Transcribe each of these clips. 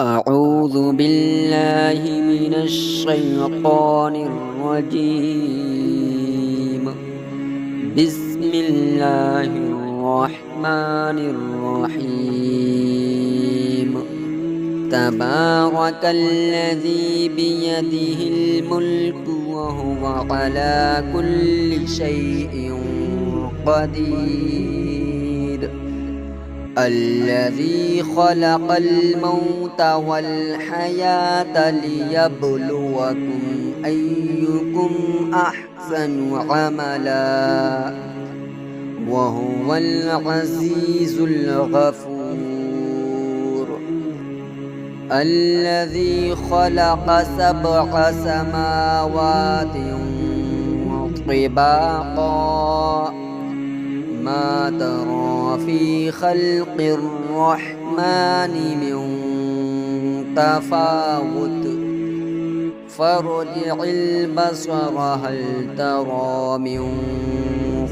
أعوذ بالله من الشيطان الرجيم. بسم الله الرحمن الرحيم. تبارك الذي بيده الملك وهو على كل شيء قدير. الذي خلق الموت والحياة ليبلوكم أيكم أحسن عملا وهو العزيز الغفور. الذي خلق 7 سماوات طباقا ما ترى في خلق الرحمن من تفاوت فارجع البصر هل ترى من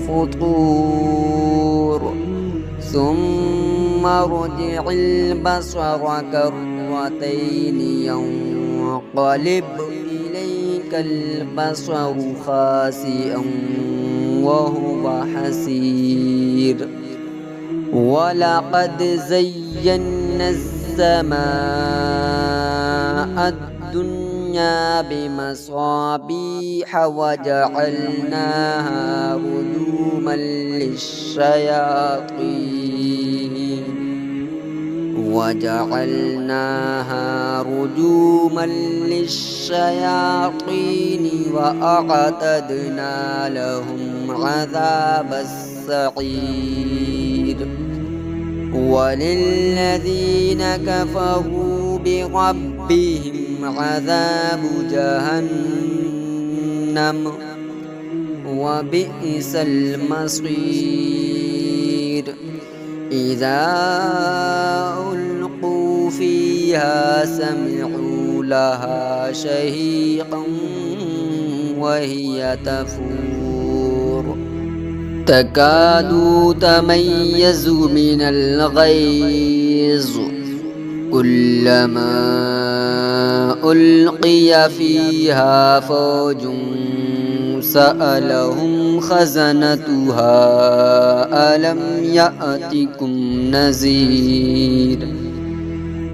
فطور ثم ارجع البصر كرتين ينقلب إليك البصر خاسئا وهو حسير. ولقد زينا السماء الدنيا بمصابيح وجعلناها رجوما للشياطين وأعتدنا لهم عذاب السعير. وللذين كفروا بربهم عذاب جهنم وبئس المصير. إذا ألقوا فيها سمعوا لها شهيقا وهي تفور تكاد تميز من الغيظ كلما ألقي فيها فوج سألهم خزنتها ألم يأتكم نذير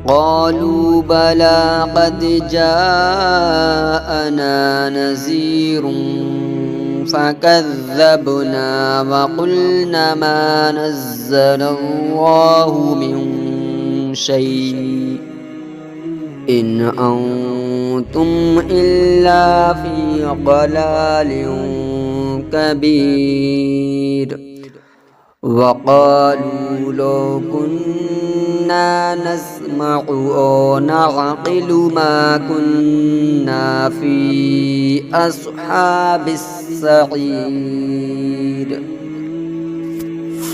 قالوا بلى قد جاءنا نذير فكذبنا وقلنا ما نزل الله من شيء إن أنتم إلا في ضلال كبير. وقالوا لو كنا نسمع أو نعقل ما كنا في أصحاب السعير.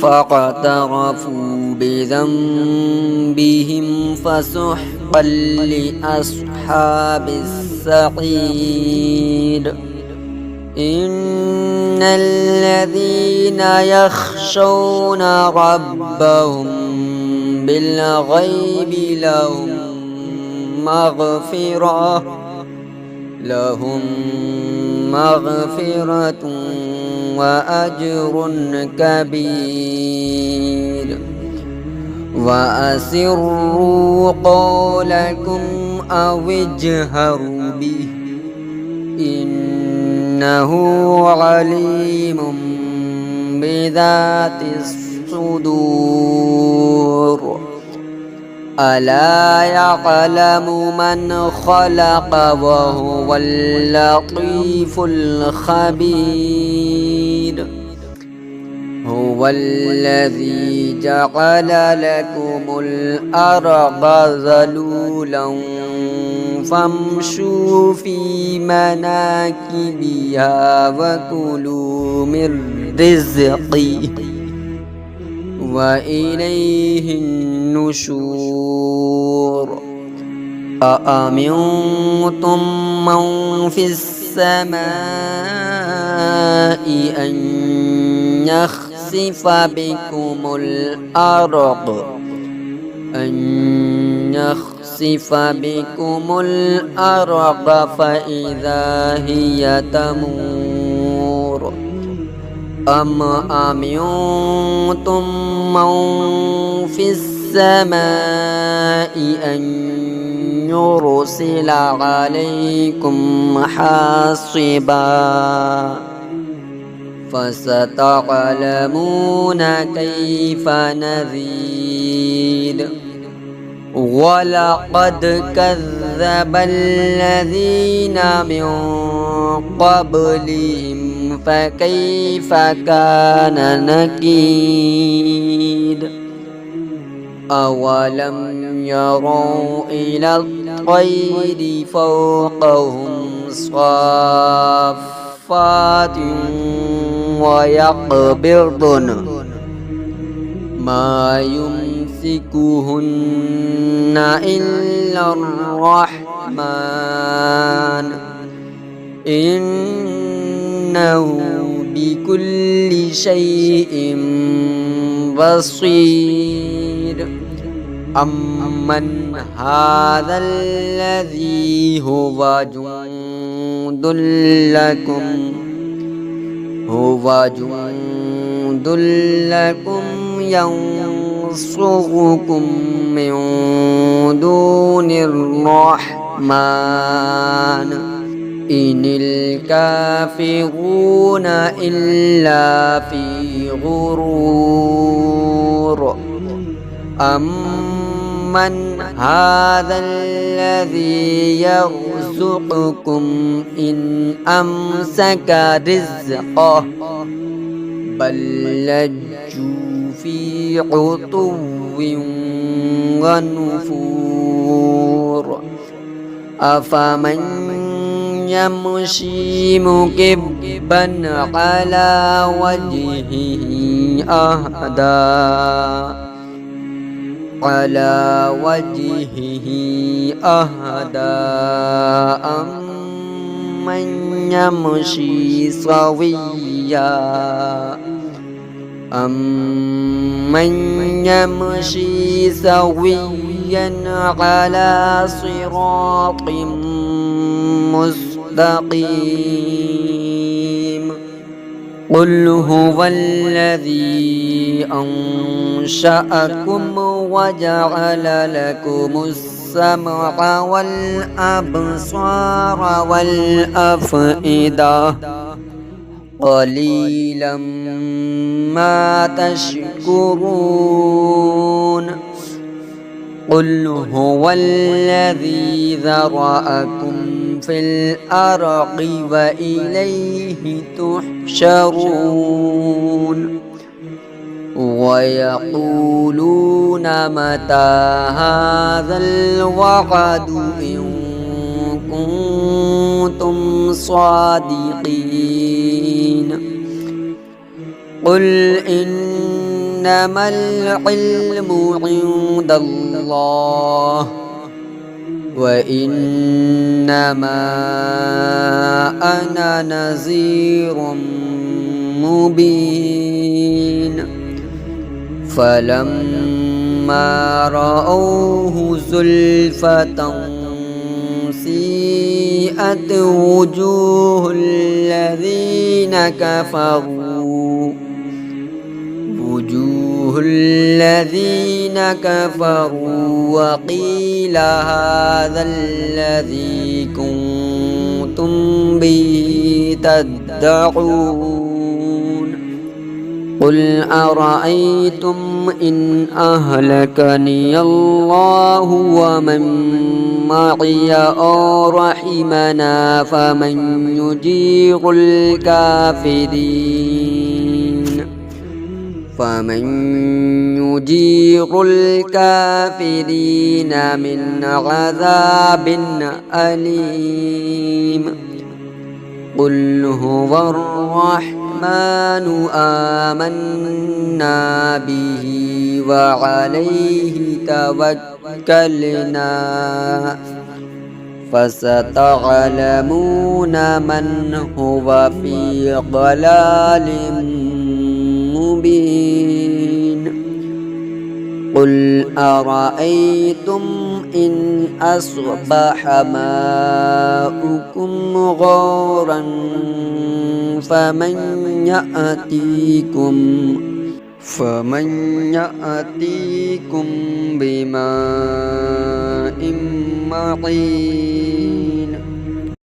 فاقترفوا بذنبهم فسحقا لأصحاب السعير. إن الذين يخشون ربهم بالغيب لهم مغفرة وأجر كبير. وأسروا قولكم أو اجهروا به إنه عليم بذات الصدور. ألا يعلم من خلق وهو اللطيف الخبير. هو الذي جعل لكم الأرض ذلولا فامشوا في مناكبها وكلوا من رزقه وإليه النشور. أأمنتم من في السماء أن يخسف بكم الأرض يخسف بكم الأرض فإذا هي تمور أم أمنتم من في السماء أن يرسل عليكم حاصبا فستعلمون كيف نذير ولقد كذب الذين من قبلهم فكيف كان نكير أولم يروا إلى الطير فوقهم صافات ويقبضن ما يمسكهن إلا الرحمن إنه بكل شيء بصير أمن هذا الذي هو جند لكم ينصركم من دون الرحمن إن الكافرون إلا في غرور أمن هذا الذي يرزقكم إن أمسك رزقه بل لجوا في عتو ونفور أفمن يمشي مكبا على وجهه أهدى أمن يمشي سويا على صراط مستقيم قل هو الذي أنشأكم وجعل لكم السمع والأبصار والأفئدة قليلا ما تشكرون قل هو الذي ذرأكم في الأرض وإليه تحشرون ويقولون متى هذا الوعد إن كنتم صادقين قل إنما العلم عند الله وإنما أنا نذير مبين فلما رأوه زلفة سيئت وجوه الذين كفروا وقيل هذا الذي كنتم به تدعون قل أرأيتم إن أهلكني الله ومن معي أو رحمنا فمن يجير الكافرين من عذاب أليم قل هو الرحمن آمنا به وعليه توكلنا فستعلمون من هو في ضلال مبين قل أرأيتم إن أصبح ماؤكم غورا فمن يأتيكم بماء معين